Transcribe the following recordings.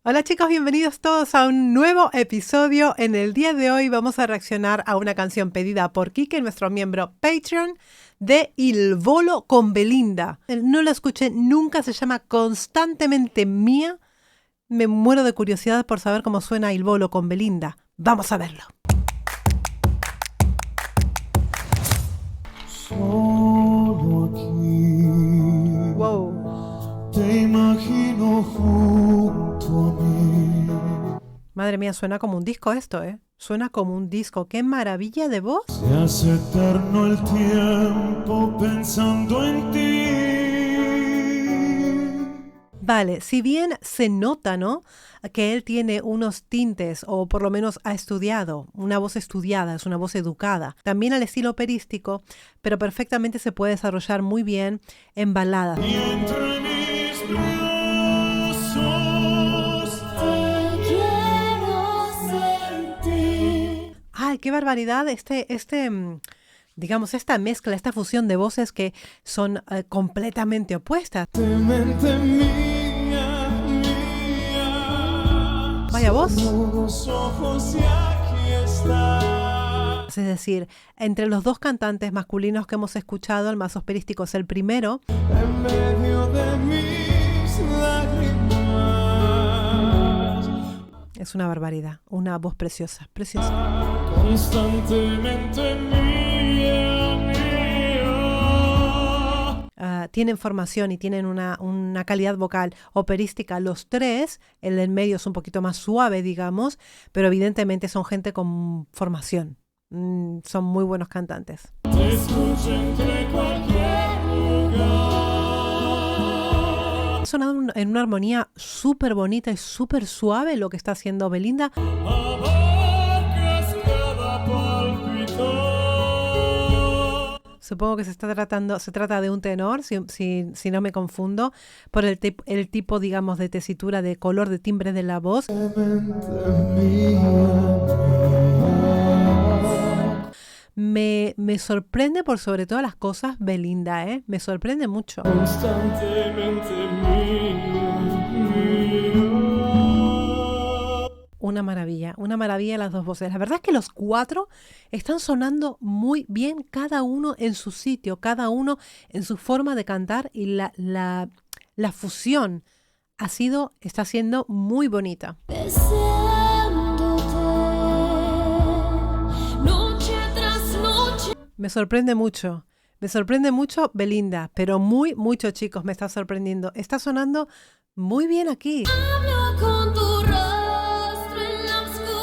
Hola chicos, bienvenidos todos a un nuevo episodio. En el día de hoy vamos a reaccionar a una canción pedida por Kike, nuestro miembro Patreon, de Il Volo con Belinda. No la escuché nunca, se llama Constantemente Mía. Me muero de curiosidad por saber cómo suena Il Volo con Belinda. Vamos a verlo. Solo aquí. Wow. Te imagino junto a mí. Madre mía, suena como un disco esto, ¿eh? Suena como un disco. ¡Qué maravilla de voz! Se hace eterno el tiempo pensando en ti. Vale, si bien se nota, ¿no?, que él tiene unos tintes, o por lo menos ha estudiado, una voz estudiada, es una voz educada, también al estilo operístico, pero perfectamente se puede desarrollar muy bien en baladas. Y entre mis brazos te quiero sentir. ¡Ay, qué barbaridad! Digamos, esta mezcla, esta fusión de voces que son completamente opuestas. Mente mía. Vaya voz. Los ojos y aquí está. Es decir, entre los dos cantantes masculinos que hemos escuchado, el más operístico es el primero. En medio de mis lágrimas. Es una barbaridad, una voz preciosa, preciosa. Constantemente mía, mía. Tienen formación y tienen una calidad vocal operística los tres. El del medio es un poquito más suave, digamos, pero evidentemente son gente con formación. Son muy buenos cantantes. Te escucho entre cualquier lugar. Ha sonado en una armonía súper bonita y súper suave lo que está haciendo Belinda. Abarcas cada palpitar. Supongo que se trata de un tenor, si no me confundo, por el tipo, digamos, de tesitura, de color, de timbre de la voz. Me sorprende por sobre todas las cosas Belinda, ¿eh? Me sorprende mucho. Constantemente mía. Una maravilla las dos voces. La verdad es que los cuatro están sonando muy bien, cada uno en su sitio, cada uno en su forma de cantar, y la fusión está siendo muy bonita. Noche tras noche. Me sorprende mucho Belinda, pero mucho chicos, me está sorprendiendo. Está sonando muy bien aquí. Hablo con tu rostro en la oscuridad.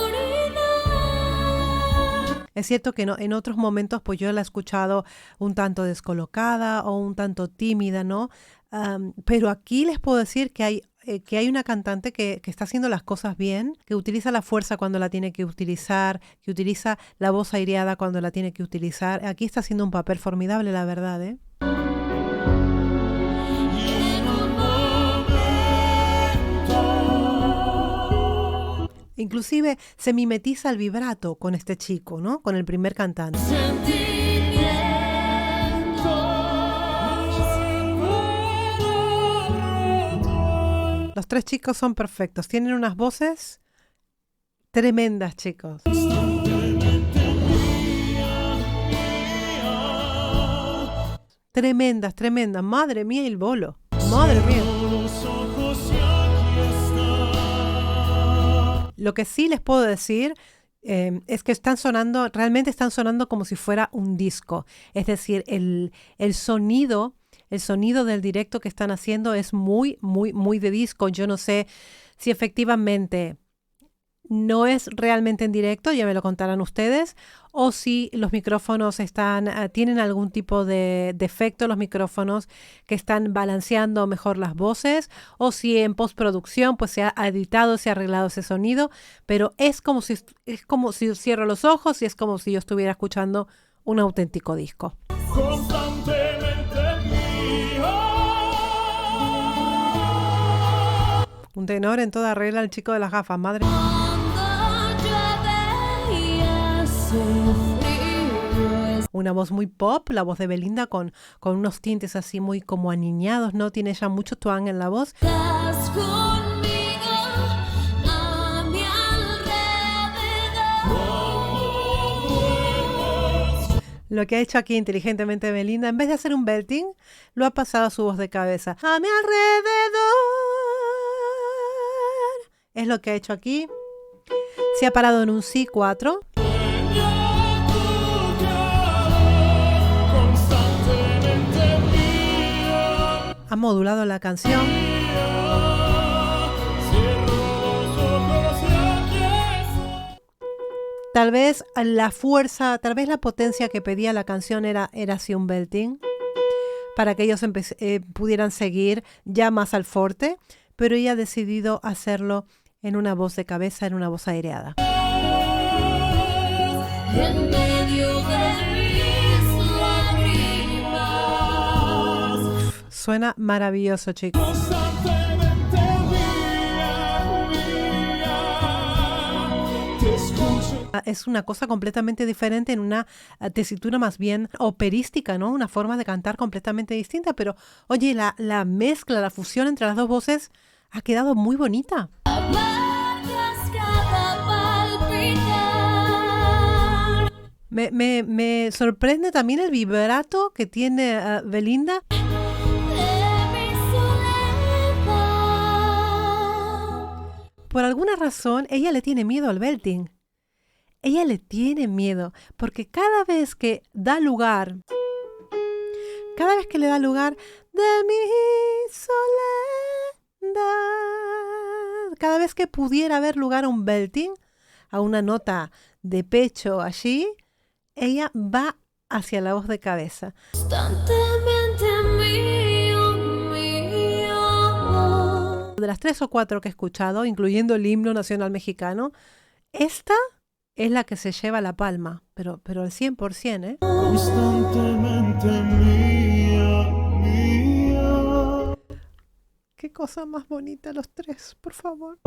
Es cierto que no, en otros momentos pues yo la he escuchado un tanto descolocada o un tanto tímida, ¿no? Pero aquí les puedo decir que hay una cantante que está haciendo las cosas bien, que utiliza la fuerza cuando la tiene que utilizar, que utiliza la voz aireada cuando la tiene que utilizar. Aquí está haciendo un papel formidable, la verdad, ¿eh? Inclusive se mimetiza el vibrato con este chico, ¿no? Con el primer cantante. Los tres chicos son perfectos. Tienen unas voces tremendas, chicos. Tremendas. Madre mía, Il Volo. Madre mía. Lo que sí les puedo decir es que realmente están sonando como si fuera un disco. Es decir, el sonido del directo que están haciendo es muy de disco. Yo no sé si efectivamente no es realmente en directo, ya me lo contarán ustedes, o si los micrófonos tienen algún tipo de defecto, los micrófonos que están balanceando mejor las voces, o si en postproducción pues se ha editado, se ha arreglado ese sonido, pero es como si cierro los ojos y es como si yo estuviera escuchando un auténtico disco. Constantemente mía. Un tenor en toda regla, el chico de las gafas, madre. Una voz muy pop, la voz de Belinda con unos tintes así muy como aniñados, ¿no? Tiene ya mucho twang en la voz. Estás conmigo Lo que ha hecho aquí inteligentemente Belinda, en vez de hacer un belting, lo ha pasado a su voz de cabeza. A mi alrededor. Es lo que ha hecho aquí. Se ha parado en un Si4. Ha modulado la canción. Tal vez la fuerza, tal vez la potencia que pedía la canción era así un belting, para que ellos pudieran seguir ya más al forte, pero ella ha decidido hacerlo en una voz de cabeza, en una voz aireada. En medio de mis lágrimas. Suena maravilloso, chicos. Es una cosa completamente diferente, en una tesitura más bien operística, ¿no? Una forma de cantar completamente distinta, pero oye, la mezcla, la fusión entre las dos voces ha quedado muy bonita. Me sorprende también el vibrato que tiene Belinda. Por alguna razón, ella le tiene miedo al belting. Ella le tiene miedo, porque cada vez que da lugar, cada vez que le da lugar de mi soledad, cada vez que pudiera haber lugar a un belting, a una nota de pecho allí, ella va hacia la voz de cabeza. Constantemente mío, mío. De las 3 o 4 que he escuchado, incluyendo el himno nacional mexicano, esta es la que se lleva la palma, pero al 100%, ¿eh? Constantemente mía, mía. Qué cosa más bonita los tres, por favor.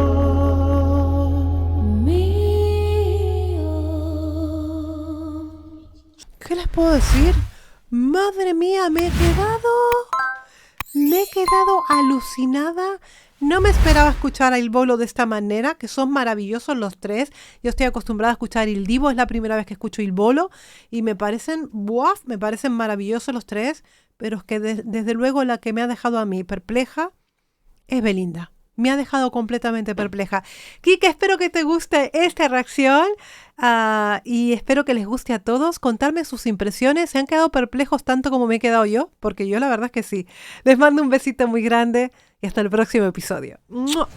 ¿Qué les puedo decir? Madre mía, me he quedado alucinada. No me esperaba escuchar a Il Bolo de esta manera, que son maravillosos los tres. Yo estoy acostumbrada a escuchar Il Divo, es la primera vez que escucho Il Bolo y me parecen maravillosos los tres, pero es que desde luego la que me ha dejado a mí perpleja es Belinda. Me ha dejado completamente perpleja. Kike, espero que te guste esta reacción y espero que les guste a todos. Contarme sus impresiones. ¿Se han quedado perplejos tanto como me he quedado yo? Porque yo la verdad es que sí. Les mando un besito muy grande y hasta el próximo episodio. ¡Mua!